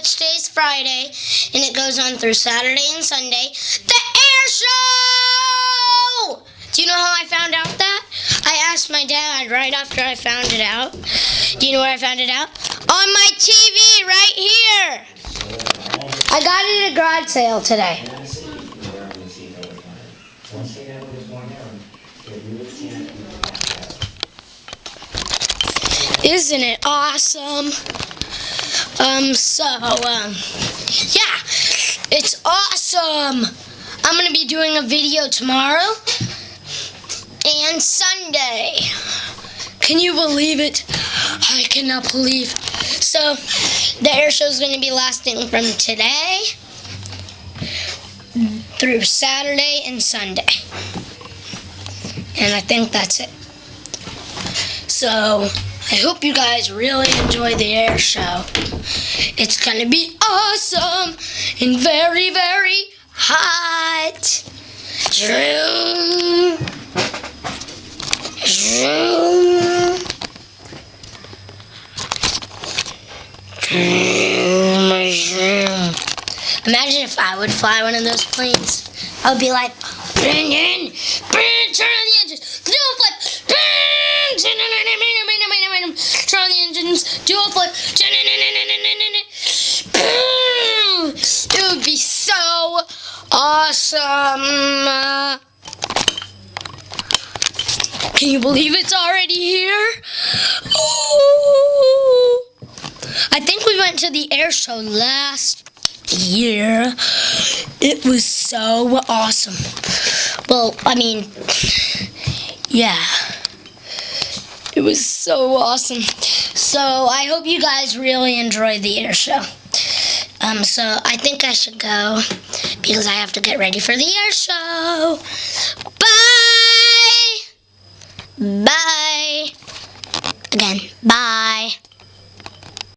which day is Friday, and it goes on through Saturday and Sunday. The air show! Do you know how I found out that? I asked my dad right after I found it out. Do you know where I found it out? On my TV right here. I got it at a garage sale today. Isn't it awesome? Yeah, it's awesome. I'm going to be doing a video tomorrow and Sunday. Can you believe it? I cannot believe. So, the air show is going to be lasting from today through Saturday and Sunday. And I think that's it. So, I hope you guys really enjoy the air show. It's gonna be awesome and very, very hot. Zoom. Zoom. Zoom. Zoom. Imagine if I would fly one of those planes. I would be like, bring in, turn on the engines, do a flip, turn on the engines, do a flip, it would be so awesome. Can you believe it's already here? Ooh. I think we went to the air show last year. It was so awesome. Well, I mean, yeah. It was so awesome. So I hope you guys really enjoy the air show. So I think I should go because I have to get ready for the air show. Bye. Bye. Again, bye.